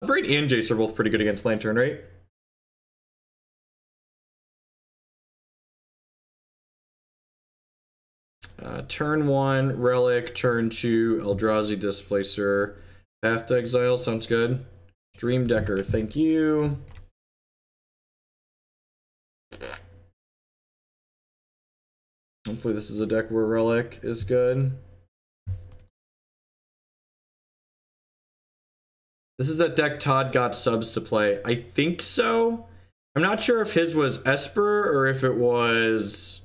Braid and Jace are both pretty good against Lantern, right? Turn 1, Relic. Turn 2, Eldrazi Displacer. Path to Exile, sounds good. Dream Decker, thank you. Hopefully this is a deck where Relic is good. This is a deck Todd got subs to play. I think so. I'm not sure if his was Esper or if it was...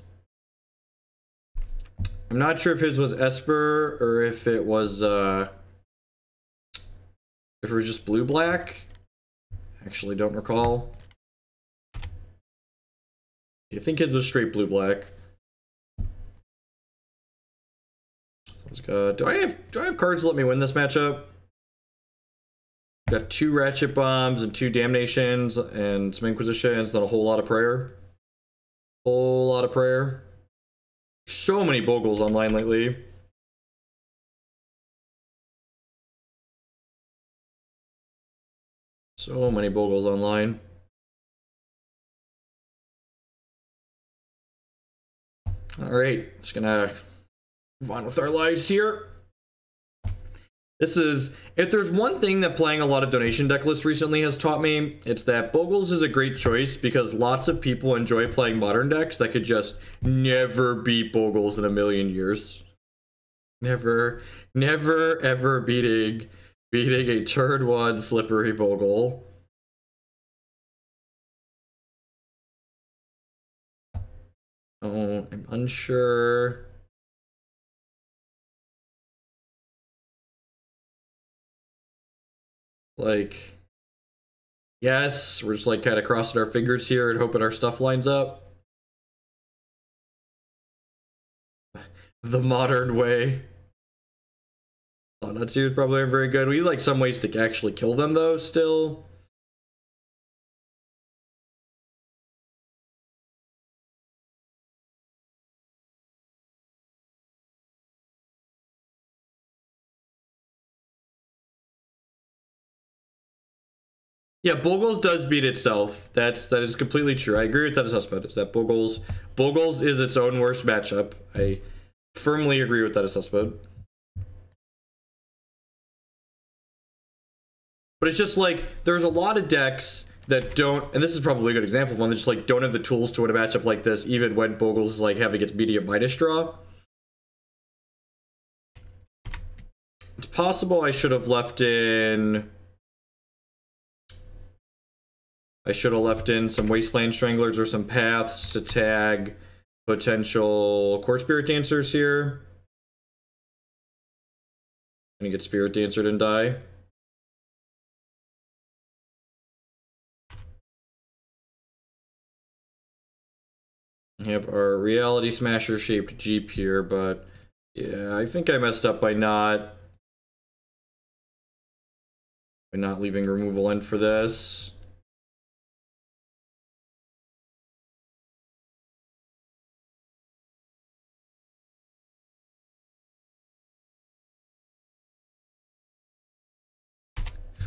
I'm not sure if his was Esper or if it was just blue-black. Actually, don't recall. I think his was straight blue-black. Let's go. Do I have cards to let me win this matchup? Got 2 Ratchet Bombs and 2 Damnations and some Inquisitions, then a whole lot of prayer. Whole lot of prayer. So many Bogles online lately. So many Bogles online. Alright, just gonna move on with our lives here. This is, if there's one thing that playing a lot of donation deck lists recently has taught me, it's that Bogles is a great choice because lots of people enjoy playing modern decks that could just never beat Bogles in a million years. Never ever beating a turn 1 slippery Bogle. Oh, I'm unsure. Like, yes, we're just like kind of crossing our fingers here and hoping our stuff lines up. The modern way. Thought-Knot Seer is probably very good. We need like some ways to actually kill them though still. Yeah, Bogles does beat itself. That is completely true. I agree with that assessment. Is that Bogles is its own worst matchup. I firmly agree with that assessment. But it's just like there's a lot of decks that don't, and this is probably a good example of one that just like don't have the tools to win a matchup like this, even when Bogles is like having its medium minus draw. It's possible I should have left in. I should have left in some Wasteland Stranglers or some Paths to tag potential Core Spirit Dancers here. Gonna get Spirit Dancered and die. We have our Reality Smasher shaped Jeep here, but yeah, I think I messed up by not leaving removal in for this.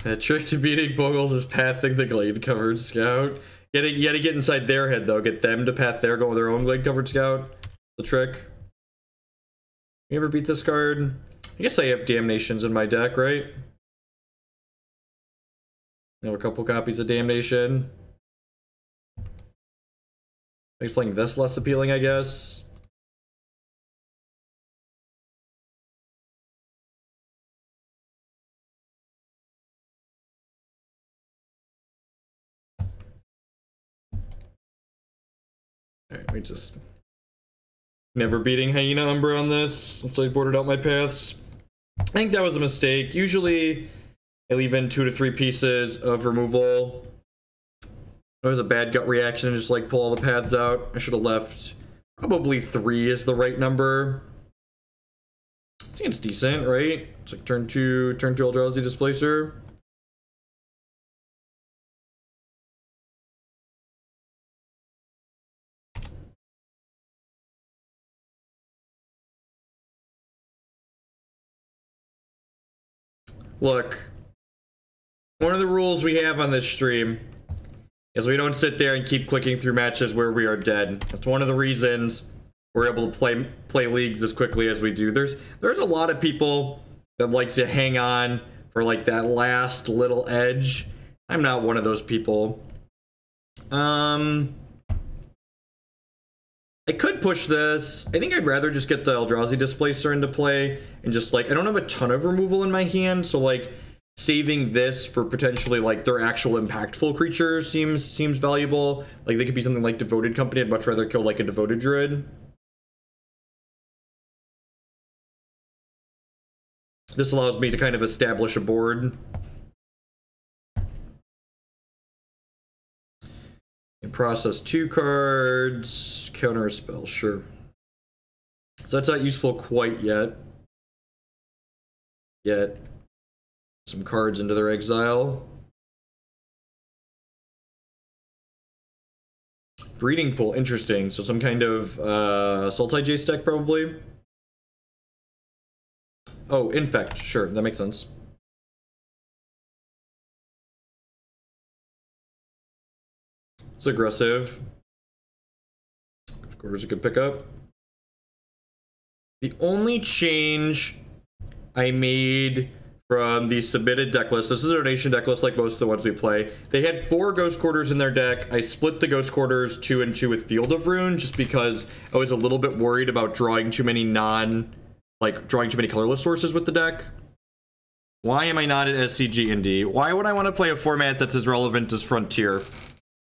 The trick to beating Bogles is pathing the Glade Covered Scout. You gotta get inside their head though, get them to path their own Glade Covered Scout. The trick. You ever beat this card? I guess I have Damnations in my deck, right? I have a couple copies of Damnation. Makes playing this less appealing, I guess. Alright, we just... Never beating Hyena Umbra on this, once I boarded out my paths. I think that was a mistake. Usually, I leave in 2 to 3 pieces of removal. It was a bad gut reaction, just like pull all the paths out. I should have left probably 3 is the right number. I think it's decent, right? It's like turn 2 Eldrazi Displacer. Look, One of the rules we have on this stream is we don't sit there and keep clicking through matches where we are dead. That's one of the reasons we're able to play leagues as quickly as we do. There's a lot of people that like to hang on for like that last little edge. I'm not one of those people. I could push this. I think I'd rather just get the Eldrazi Displacer into play and just like, I don't have a ton of removal in my hand, so like saving this for potentially like their actual impactful creatures seems valuable. Like they could be something like Devoted Company. I'd much rather kill like a Devoted Druid. This allows me to kind of establish a board. And process 2 cards, counter a spell, sure. So that's not useful quite yet. Get some cards into their exile. Breeding Pool, interesting. So some kind of Sultai Jace deck, probably. Oh, Infect, sure, that makes sense. It's aggressive. Quarter's a good pickup. The only change I made from the submitted deck list, this is a donation deck list like most of the ones we play. They had 4 Ghost Quarters in their deck. I split the Ghost Quarters 2 and 2 with Field of Ruin just because I was a little bit worried about drawing too many drawing too many colorless sources with the deck. Why am I not at SCG&D? Why would I want to play a format that's as relevant as Frontier?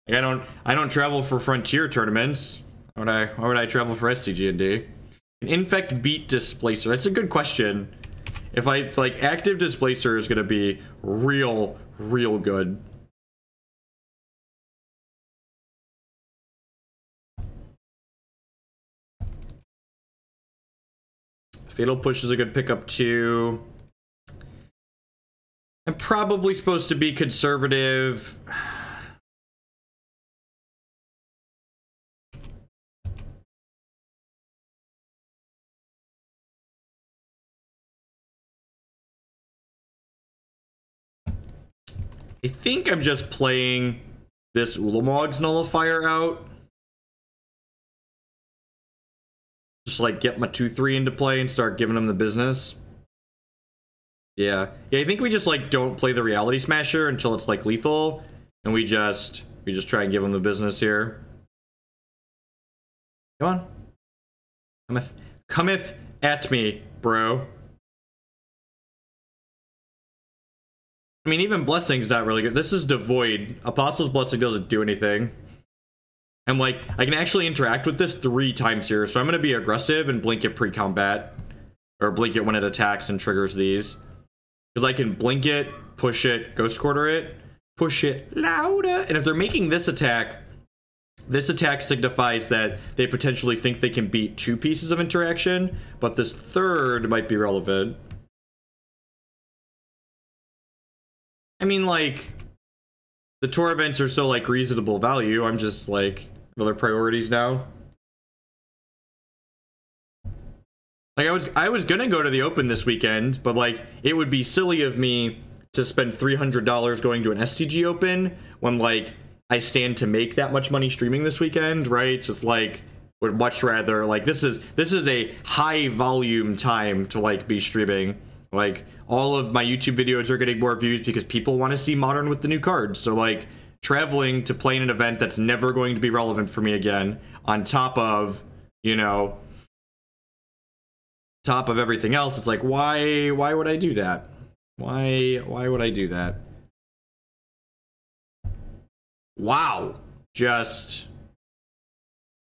Like, I don't travel for Frontier tournaments. Why would I travel for SCG&D? An Infect beat Displacer. That's a good question. If I like, active Displacer is gonna be real good. Fatal Push is a good pickup too. I'm probably supposed to be conservative. I think I'm just playing this Ulamog's Nullifier out. Just like get my 2/3 into play and start giving them the business. Yeah, I think we just like don't play the Reality Smasher until it's like lethal, and we just try and give them the business here. Come on, cometh at me, bro. I mean, even Blessing's not really good. This is devoid. Apostle's Blessing doesn't do anything. And like, I can actually interact with this 3 times here, so I'm gonna be aggressive and blink it pre-combat. Or blink it when it attacks and triggers these. Because I can blink it, push it, Ghost Quarter it, push it louder. And if they're making this attack signifies that they potentially think they can beat 2 pieces of interaction, but this 3rd might be relevant. I mean, like, the tour events are still like reasonable value. I'm just like, other priorities now. Like, I was gonna go to the Open this weekend, but like, it would be silly of me to spend $300 going to an SCG Open when like I stand to make that much money streaming this weekend, right? Just like, would much rather, like, this is a high volume time to like be streaming. Like, all of my YouTube videos are getting more views because people want to see Modern with the new cards. So like, traveling to play in an event that's never going to be relevant for me again, on top of, you know, top of everything else, it's like, why would I do that? Why would I do that? Wow. Just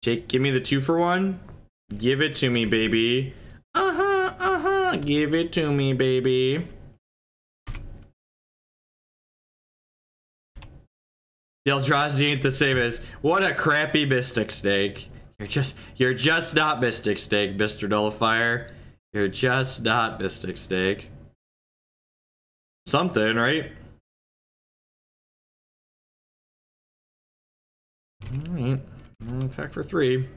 give me the 2-for-1. Give it to me, baby. Give it to me, baby. The Eldrazi ain't the same as, what a crappy Mystic Stake. You're just not Mystic Stake, Mr. Nullifier. You're just not Mystic Stake. Something, right? Alright. Attack for 3.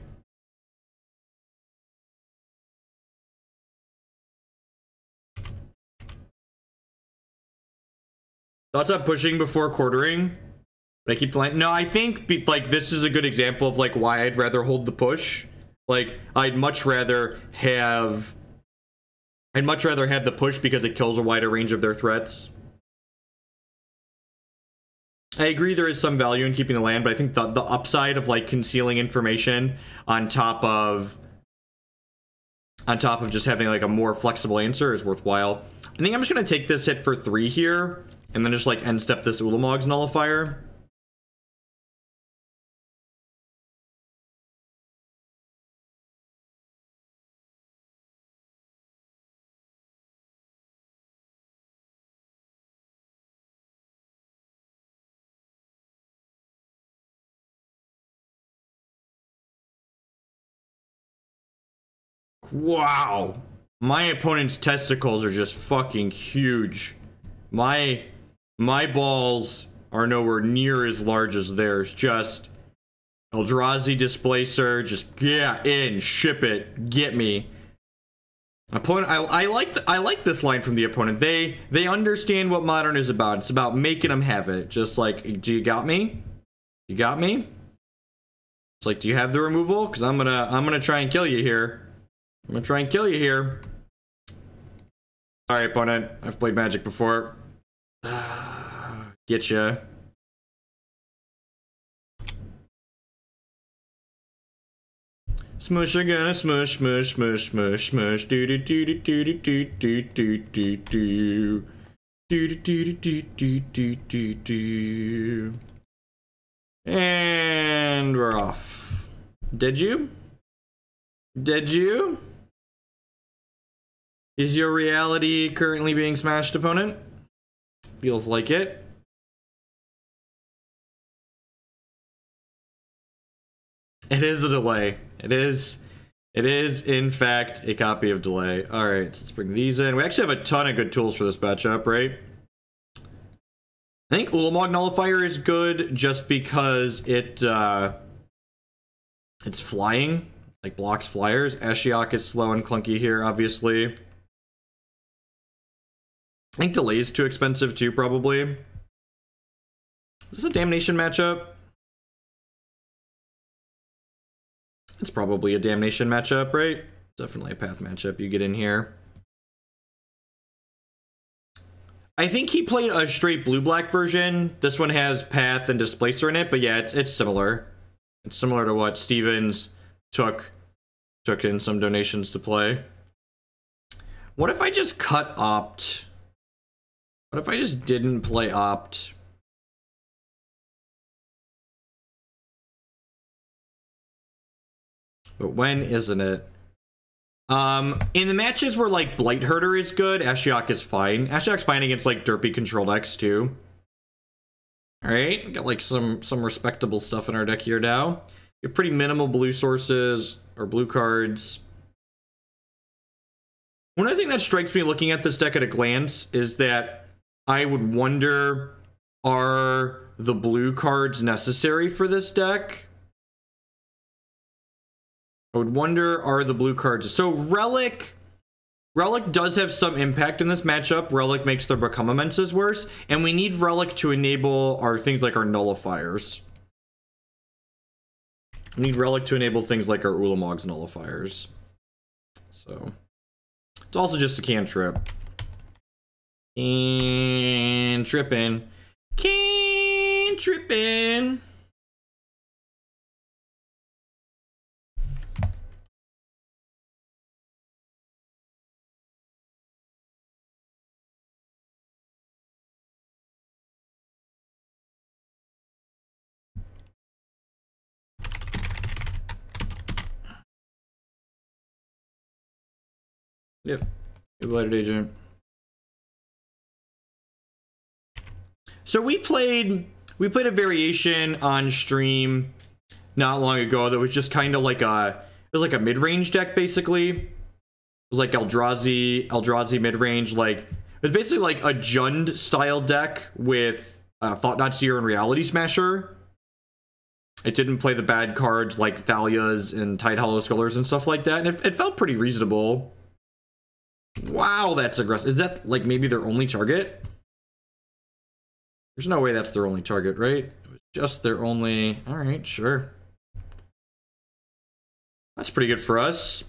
Thoughts on pushing before quartering? But I keep delaying. No, I think like this is a good example of like why I'd rather hold the push. Like I'd much rather have the push because it kills a wider range of their threats. I agree there is some value in keeping the land, but I think the upside of like concealing information on top of just having like a more flexible answer is worthwhile. I think I'm just gonna take this hit for 3 here and then just like end step this Ulamog's Nullifier. Wow. My opponent's testicles are just fucking huge. My balls are nowhere near as large as theirs. Just Eldrazi Displacer, just yeah, in, ship it, get me. Opponent, I like this line from the opponent. They understand what Modern is about. It's about making them have it. Just like, do you got me? You got me? It's like, do you have the removal? Because I'm gonna try and kill you here. I'm gonna try and kill you here. Sorry, opponent. I've played Magic before. Get ya. Smush, you're gonna smush, smush, smush, smush, smush. Do do do do do do do do do do. Do do do do do do do do. And we're off. Did you? Did you? Is your reality currently being smashed, opponent? Feels like it. It is a delay. It is in fact a copy of delay. All right, let's bring these in. We actually have a ton of good tools for this matchup, right? I think Ulamog Nullifier is good just because it's flying, like blocks flyers. Ashiok is slow and clunky here, obviously. I think delay is too expensive too, probably. Is this a Damnation matchup? It's probably a Damnation matchup, right? Definitely a Path matchup you get in here. I think he played a straight blue-black version. This one has Path and Displacer in it, but yeah, it's similar. It's similar to what Stevens took in some donations to play. What if I just cut Opt? What if I just didn't play Opt? But when isn't it? In the matches where like Blight Herder is good, Ashiok is fine. Ashiok's fine against like derpy control decks too. Alright, got like some respectable stuff in our deck here now. We have pretty minimal blue sources or blue cards. One other thing that strikes me looking at this deck at a glance is that I would wonder, are the blue cards necessary for this deck? I would wonder, are the blue cards... So Relic does have some impact in this matchup. Relic makes their Become Immenses worse, and we need Relic to enable our things like our Nullifiers. We need Relic to enable things like our Ulamog's Nullifiers. So, it's also just a cantrip. Cantrippin'. Cantrippin'. Yep. Blighted Agent. So we played a variation on stream not long ago that was just kind of like it was like a mid-range deck basically. It was like Eldrazi mid-range, like it was basically like a Jund style deck with Thought-Knot Seer and Reality Smasher. It didn't play the bad cards like Thalias and Tide Hollow Skullers and stuff like that, and it felt pretty reasonable. Wow, that's aggressive. Is that like maybe their only target? There's no way that's their only target, right? It was just their only... Alright, sure. That's pretty good for us.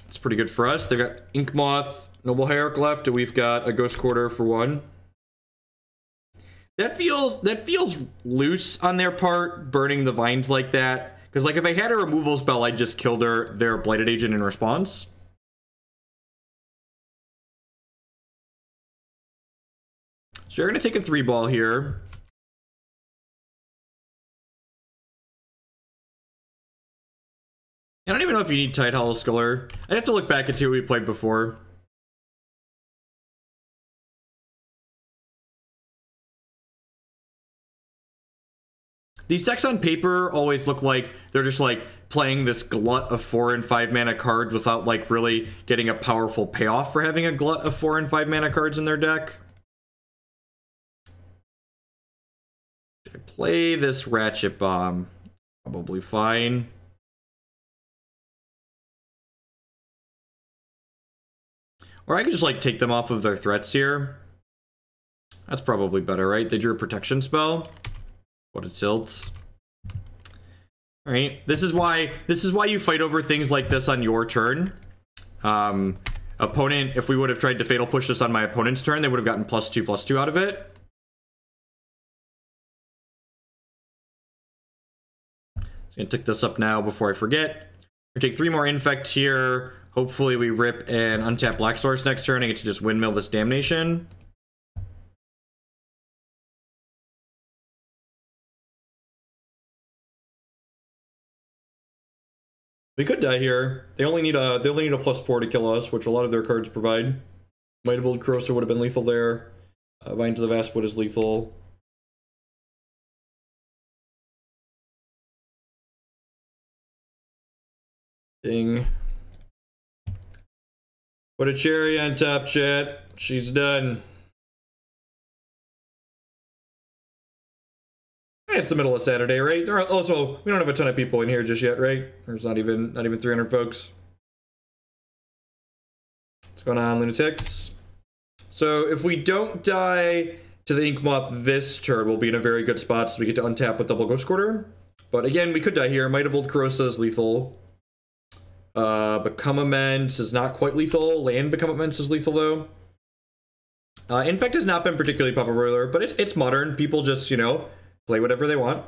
That's pretty good for us. They've got Inkmoth, Noble Hierarch left, and we've got a Ghost Quarter for 1. That feels loose on their part, burning the vines like that. Because, like, if I had a removal spell, I'd just kill their Blighted Agent in response. So you're going to take a 3-ball here. I don't even know if you need Tide Hollow Sculler. I'd have to look back and see what we played before. These decks on paper always look like they're just like playing this glut of 4 and 5 mana cards without like really getting a powerful payoff for having a glut of 4 and 5 mana cards in their deck. Should I play this Ratchet Bomb? Probably fine. Or I could just like take them off of their threats here. That's probably better, right? They drew a protection spell. What it tilts. Alright. This is why you fight over things like this on your turn. Opponent, if we would have tried to Fatal Push this on my opponent's turn, they would have gotten +2/+2 out of it. So I'm gonna tick this up now before I forget. We're gonna take 3 more Infect here. Hopefully we rip and untap Black Source next turn and get to just windmill this Damnation. We could die here. They only need a +4 to kill us, which a lot of their cards provide. Might of Old Corrosive would have been lethal there. Vine to the Vastwood is lethal. Ding. Put a cherry on top, chat. She's done. It's the middle of Saturday, right? There are also, we don't have a ton of people in here just yet, right? There's not even 300 folks. What's going on, lunatics? So if we don't die to the Inkmoth this turn, we'll be in a very good spot, so we get to untap with double Ghost Quarter. But again, we could die here. Might of Old Corrosive is lethal. Become Immense is not quite lethal. Land Become Immense is lethal, though. Infect has not been particularly popular, but it's modern. People just, you know, play whatever they want.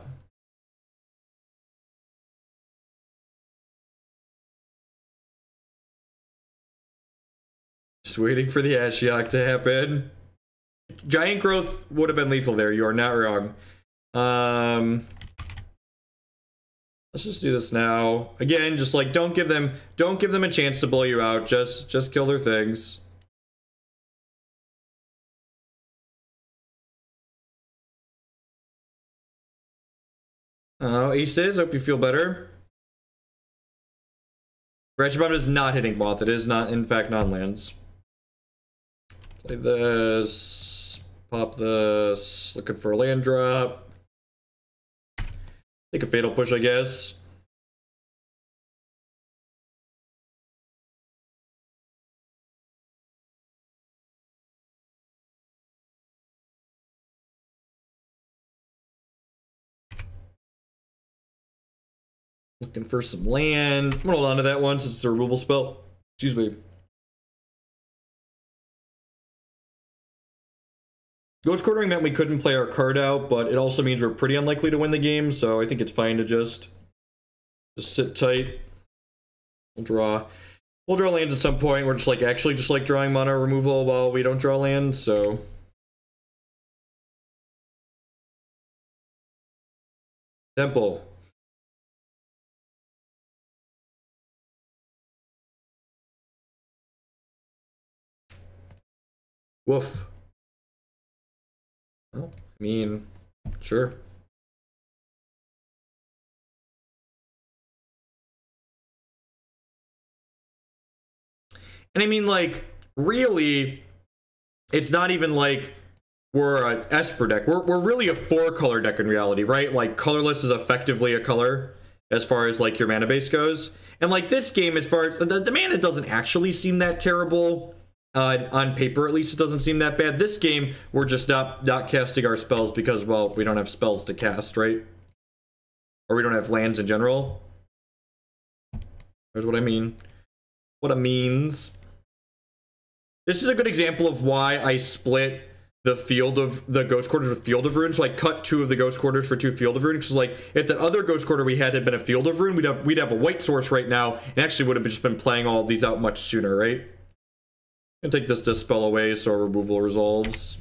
Just waiting for the Ashiok to happen. Giant Growth would have been lethal there. You are not wrong. Let's just do this now. Again, just like don't give them a chance to blow you out. Just kill their things. Aces, hope you feel better. Ratchet Bomb is not hitting Moth. It is not, in fact, non-lands. Play this. Pop this. Looking for a land drop. Take a Fatal Push, I guess. Looking for some land. I'm gonna hold on to that one since it's a removal spell. Excuse me. Ghost Quartering meant we couldn't play our card out, but it also means we're pretty unlikely to win the game, so I think it's fine to just sit tight. We'll draw lands at some point. We're just like actually just like drawing mana removal while we don't draw land, so. Temple. Woof. Well, I mean, sure. And I mean, like, really, it's not even like we're an Esper deck. We're really a 4-color deck in reality, right? Like, colorless is effectively a color as far as, like, your mana base goes. And, like, this game, as far as the mana doesn't actually seem that terrible. On paper, at least, it doesn't seem that bad. This game, we're just not casting our spells because, well, we don't have spells to cast, right? Or we don't have lands in general. Here's what I mean. What it means. This is a good example of why I split the Ghost Quarters with Field of Ruin. So I cut 2 of the Ghost Quarters for 2 Field of Ruin. Because, like, if that other Ghost Quarter we had been a Field of Ruin, we'd have a white source right now, and actually would have just been playing all of these out much sooner, right? And take this Dispel away so our removal resolves.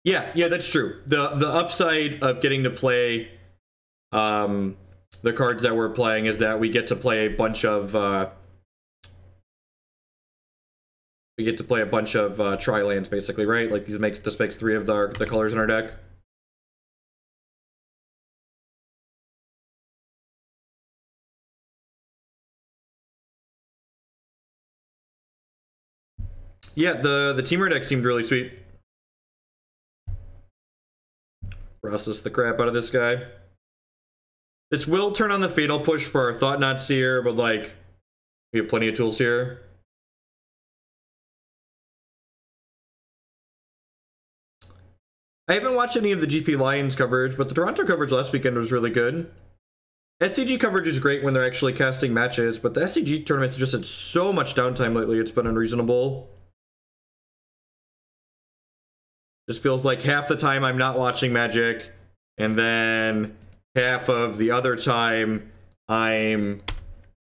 Yeah, that's true. The upside of getting to play the cards that we're playing is that we get to play a bunch of tri-lands, basically, right? Like this makes 3 of the colors in our deck. Yeah, the Teamer deck seemed really sweet. Process the crap out of this guy. This will turn on the Fatal Push for our Thought-Knot Seer, but, like, we have plenty of tools here. I haven't watched any of the GP Lions coverage, but the Toronto coverage last weekend was really good. SCG coverage is great when they're actually casting matches, but the SCG tournaments have just had so much downtime lately, it's been unreasonable. Just feels like half the time I'm not watching Magic, and then half of the other time I'm,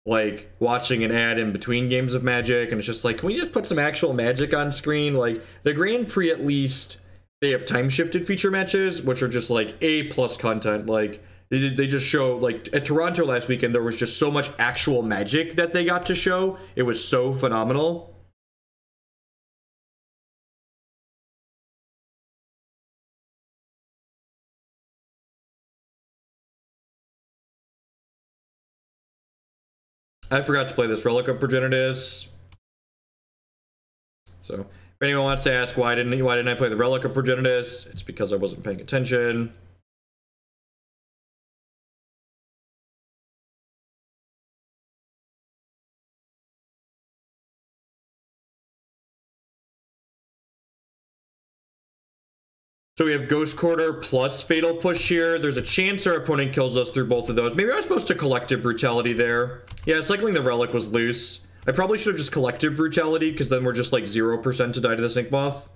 like, watching an ad in between games of Magic, and it's just like, can we just put some actual Magic on screen? Like, the Grand Prix, at least, they have time-shifted feature matches, which are just, like, A+ content. Like, they just show, like, at Toronto last weekend, there was just so much actual Magic that they got to show. It was so phenomenal. I forgot to play this Relic of Progenitus. So, if anyone wants to ask why didn't I play the Relic of Progenitus, it's because I wasn't paying attention. So we have Ghost Quarter plus Fatal Push here. There's a chance our opponent kills us through both of those. Maybe I was supposed to Collective Brutality there. Yeah, cycling the Relic was loose. I probably should have just Collective Brutality, because then we're just like 0% to die to the Snake Moth.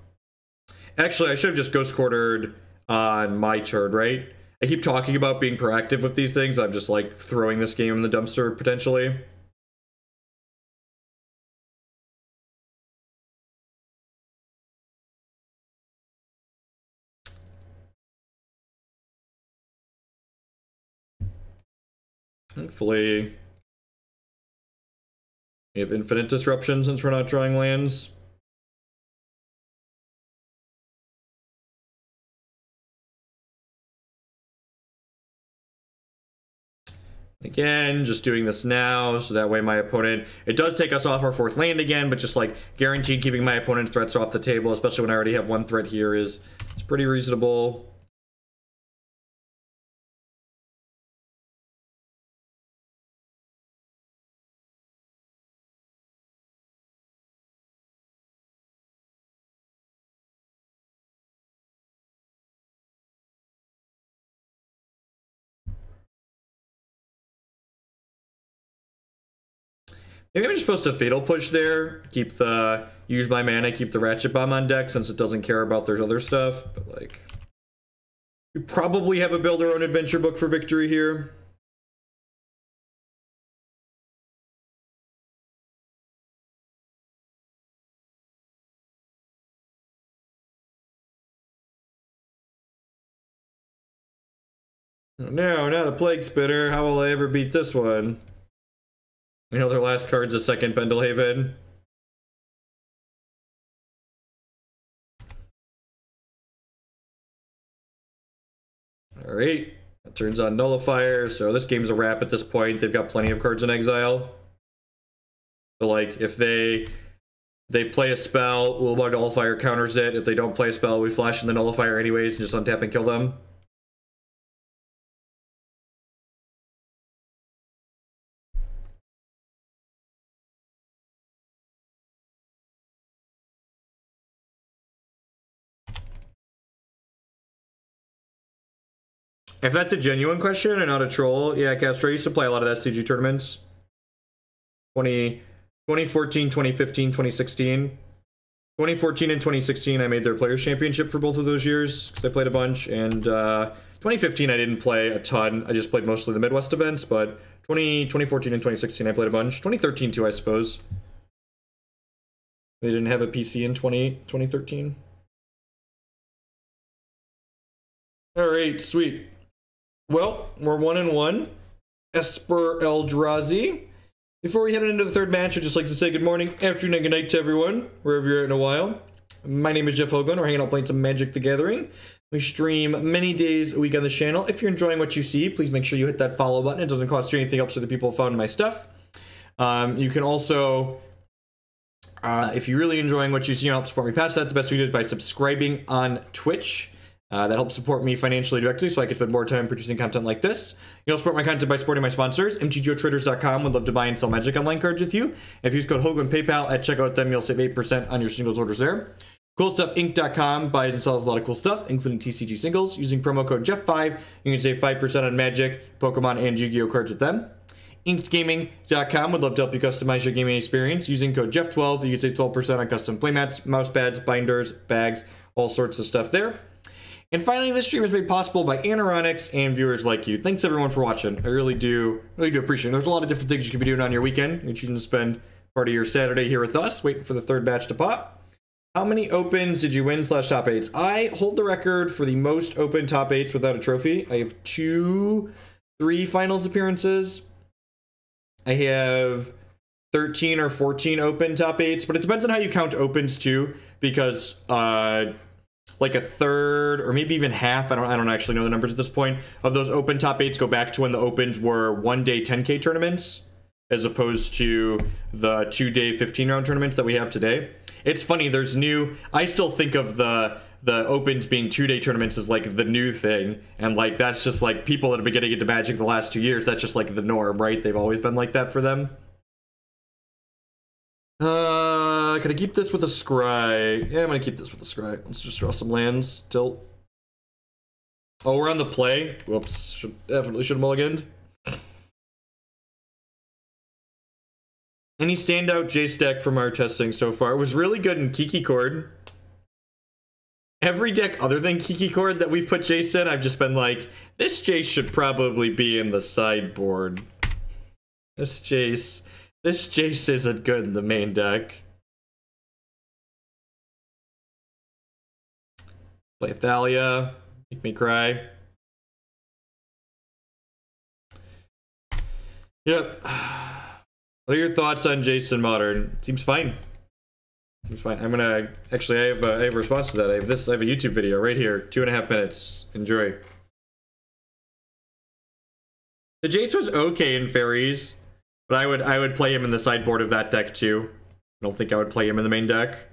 Actually, I should have just Ghost Quartered on my turn, right? I keep talking about being proactive with these things. I'm just like throwing this game in the dumpster, potentially. Thankfully, we have infinite disruption since we're not drawing lands. Again, just doing this now, so that way my opponent... It does take us off our 4th land again, but just, like, guaranteed keeping my opponent's threats off the table, especially when I already have 1 threat here, it's pretty reasonable. Maybe I'm just supposed to Fatal Push there, keep the... Use my mana, keep the Ratchet Bomb on deck, since it doesn't care about there's other stuff, but, like... We probably have a Build Our Own Adventure book for victory here. No, not a Plague Spitter. How will I ever beat this one? You know, their last card's a second Pendelhaven. Alright. That turns on Nullifier, so this game's a wrap at this point. They've got plenty of cards in Exile. So, like, if they They play a spell, Ulamog Nullifier counters it. If they don't play a spell, we flash in the Nullifier anyways and just untap and kill them. If that's a genuine question and not a troll, yeah, Castro, I used to play a lot of SCG tournaments. 2014, 2015, 2016. 2014 and 2016, I made their Players' Championship for both of those years, because I played a bunch, and 2015, I didn't play a ton. I just played mostly the Midwest events, but 2014 and 2016, I played a bunch. 2013, too, I suppose. They didn't have a PC in 2013. All right, sweet. Well, we're 1-1. Esper Eldrazi. Before we head into the third match, I'd just like to say good morning, afternoon, and good night to everyone, wherever you're at in a while. My name is Jeff Hogan. We're hanging out playing some Magic the Gathering. We stream many days a week on this channel. If you're enjoying what you see, please make sure you hit that follow button. It doesn't cost you anything, helps other people find my stuff. You can also, if you're really enjoying what you see and help support me past that, the best way to do is by subscribing on Twitch. That helps support me financially directly so I can spend more time producing content like this. You'll support my content by supporting my sponsors. mtgotraders.com would love to buy and sell Magic Online cards with you. If you use code Hogan PayPal at checkout with them, you'll save 8% on your singles orders there. CoolStuffInc.com buys and sells a lot of cool stuff, including TCG singles. Using promo code Jeff5, you can save 5% on Magic, Pokemon, and Yu-Gi-Oh cards with them. InkedGaming.com would love to help you customize your gaming experience. Using code Jeff12, you can save 12% on custom playmats, mouse pads, binders, bags, all sorts of stuff there. And finally, this stream is made possible by Anoronics and viewers like you. Thanks everyone for watching. I really do appreciate it. There's a lot of different things you could be doing on your weekend. You're choosing to spend part of your Saturday here with us, waiting for the third batch to pop. How many opens did you win / top 8s? I hold the record for the most open top 8s without a trophy. I have 3 finals appearances. I have 13 or 14 open top 8s, but it depends on how you count opens too, because like a third or maybe even half, I don't actually know the numbers at this point, of those open top 8s go back to when the opens were 1-day 10K tournaments as opposed to the 2-day 15-round tournaments that we have today. It's funny, there's new, I still think of the opens being 2-day tournaments as like the new thing, and like that's just like people that have been getting into Magic the last 2 years, that's just like the norm, right? They've always been like that for them. Can I keep this with a scry? Yeah, I'm gonna keep this with a scry. Let's just draw some lands. Tilt. Oh, we're on the play. Whoops. Definitely should have mulliganed. Any standout Jace deck from our testing so far? It was really good in Kiki Chord. Every deck other than Kiki Chord that we've put Jace in, I've just been like, this Jace should probably be in the sideboard. This Jace isn't good in the main deck. Play Thalia, make me cry. Yep. What are your thoughts on Jason Modern? Seems fine. Seems fine. I'm gonna actually I have a response to that. I have a YouTube video right here, 2.5 minutes. Enjoy. The Jace was okay in fairies, but I would play him in the sideboard of that deck too. I don't think I would play him in the main deck.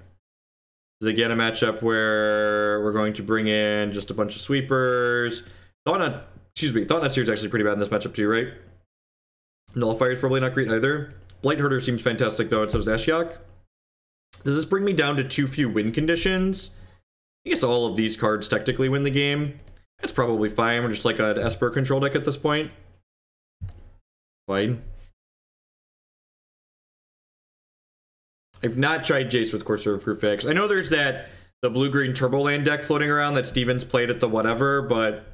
This is again a matchup where we're going to bring in just a bunch of sweepers. Thought-Knot Seer is actually pretty bad in this matchup too, right? Nullifier is probably not great either. Blight Herder seems fantastic though, and so does Ashiok. Does this bring me down to too few win conditions? I guess all of these cards technically win the game. That's probably fine. We're just like an Esper control deck at this point. Fine. I've not tried Jace with Corsair of Proof. I know there's the blue-green Turboland deck floating around that Stevens played at the whatever, but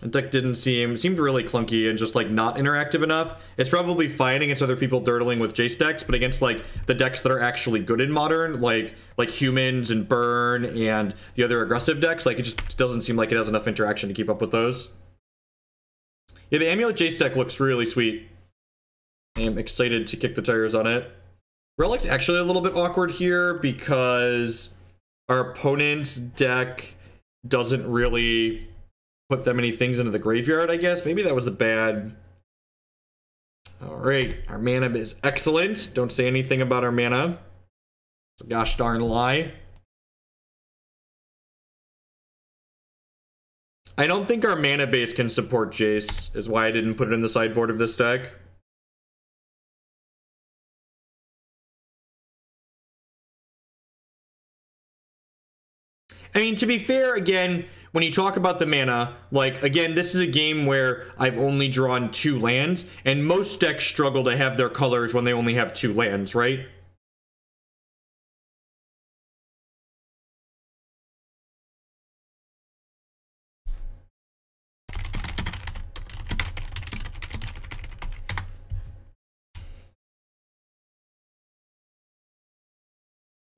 the deck seemed really clunky and just like not interactive enough. It's probably fine against other people dirtling with Jace decks, but against like the decks that are actually good in Modern, like Humans and Burn and the other aggressive decks, like it just doesn't seem like it has enough interaction to keep up with those. Yeah, the Amulet Jace deck looks really sweet. I am excited to kick the tires on it. Relic's actually a little bit awkward here because our opponent's deck doesn't really put that many things into the graveyard, I guess. Maybe that was a bad... Alright, our mana is excellent. Don't say anything about our mana. It's a gosh darn lie. I don't think our mana base can support Jace, is why I didn't put it in the sideboard of this deck. I mean, to be fair, again, when you talk about the mana, like, again, this is a game where I've only drawn 2 lands, and most decks struggle to have their colors when they only have 2 lands, right?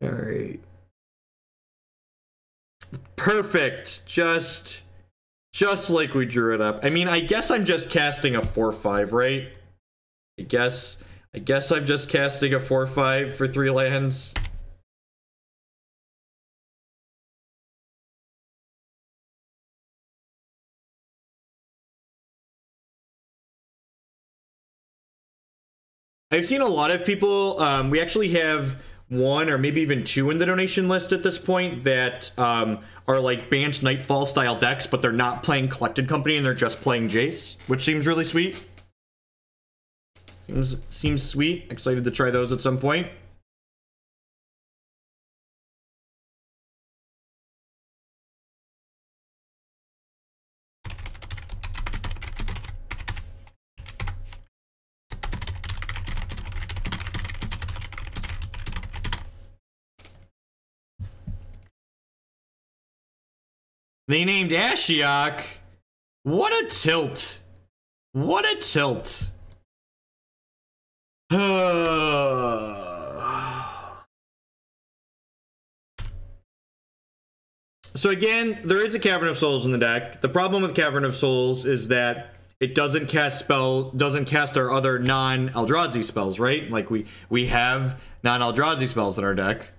All right. Perfect. Just like we drew it up. I mean, I guess I'm just casting a 4/5, right? I guess I'm just casting a 4/5 for 3 lands. I've seen a lot of people, we actually have 1 or maybe even 2 in the donation list at this point that are like Bant Nightfall style decks, but they're not playing Collected Company and they're just playing Jace, which seems really sweet. Seems sweet. Excited to try those at some point. They named Ashiok. What a tilt. What a tilt. So again, there is a Cavern of Souls in the deck. The problem with Cavern of Souls is that it doesn't cast our other non-Eldrazi spells, right? Like we have non-Eldrazi spells in our deck.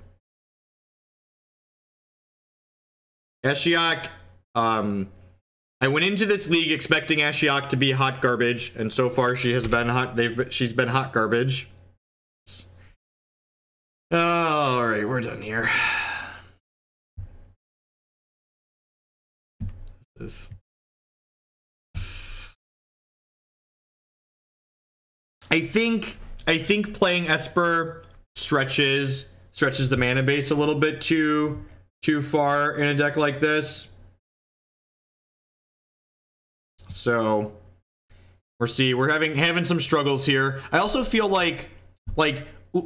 Ashiok, I went into this league expecting Ashiok to be hot garbage, and so far she has been hot. She's been hot garbage. Oh, all right, we're done here. I think playing Esper stretches the mana base a little bit too far in a deck like this. So we're having some struggles here. I also feel like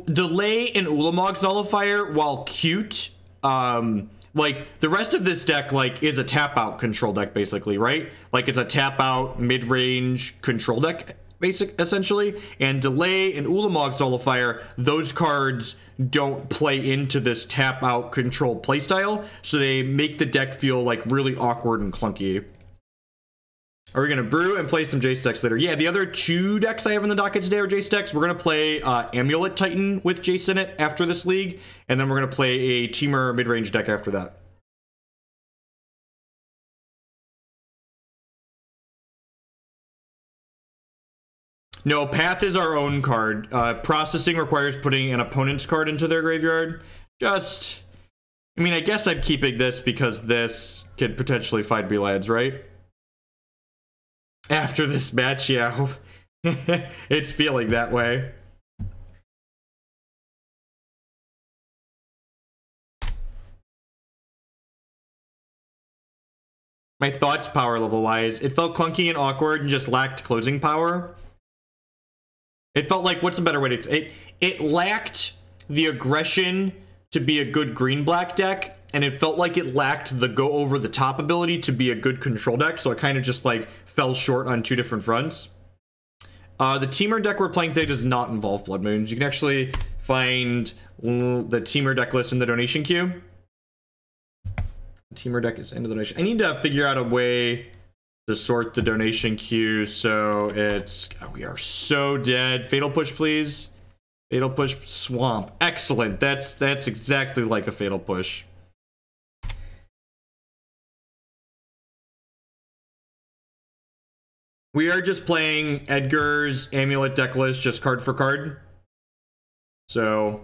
delay in Ulamog's Nullifier, while cute, like the rest of this deck like is a tap out control deck basically, right? Like it's a tap out mid-range control deck essentially, and delay and Ulamog's Nullifier, those cards don't play into this tap out control playstyle, so they make the deck feel like really awkward and clunky. Are we gonna brew and play some Jace decks later? Yeah, the other 2 decks I have in the docket today are Jace decks. We're gonna play Amulet Titan with Jace in it after this league, and then we're gonna play a Teamer mid-range deck after that. No, Path is our own card. Processing requires putting an opponent's card into their graveyard. I mean, I guess I'm keeping this because this could potentially find me lands, right? After this match, yeah. It's feeling that way. My thoughts power level wise, it felt clunky and awkward and just lacked closing power. It felt like, what's a better way to... It lacked the aggression to be a good green-black deck, and it felt like it lacked the go-over-the-top ability to be a good control deck, so it kind of just, like, fell short on 2 different fronts. The Teamer deck we're playing today does not involve Blood Moons. You can actually find the Teamer deck list in the donation queue. The Teamer deck is in the donation. I need to figure out a way to sort the donation queue so it's... God, we are so dead. Fatal Push, please. Fatal Push, Swamp. Excellent. That's exactly like a Fatal Push. We are just playing Edgar's Amulet deck list, just card for card. So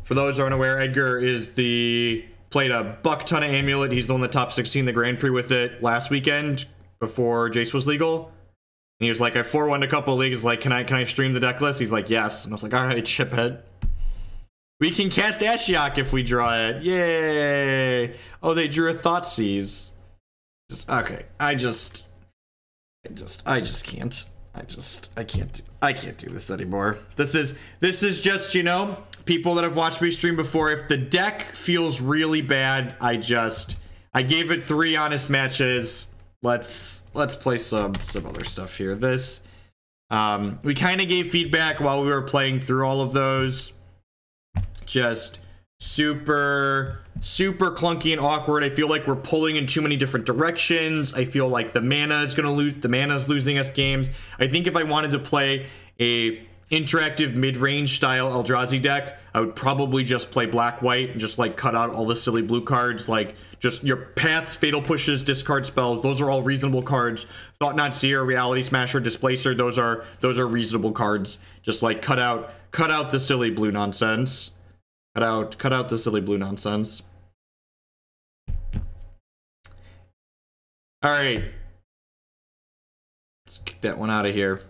For those who aren't aware, Edgar played a buck ton of Amulet. He's the one that top 16 the Grand Prix with it last weekend before Jace was legal. And he was like, I 4-1'd a couple of leagues. Like, can I stream the deck list? He's like, yes. And I was like, all right, chip it. We can cast Ashiok if we draw it. Yay! Oh, they drew a Thought Seize. Okay. I can't. I can't do this anymore. This is just, you know, people that have watched me stream before. If the deck feels really bad, I gave it 3 honest matches. Let's play some other stuff here. We kind of gave feedback while we were playing through all of those. Just super clunky and awkward. I feel like we're pulling in too many different directions. I feel like the mana is losing us games. I think if I wanted to play a interactive mid-range style Eldrazi deck, I would probably just play black-white and just like cut out all the silly blue cards, like just your paths, fatal pushes, discard spells. Those are all reasonable cards. Thought-Knot Seer, Reality Smasher, Displacer, those are reasonable cards. Just like cut out the silly blue nonsense. Cut out the silly blue nonsense. All right. Let's kick that one out of here.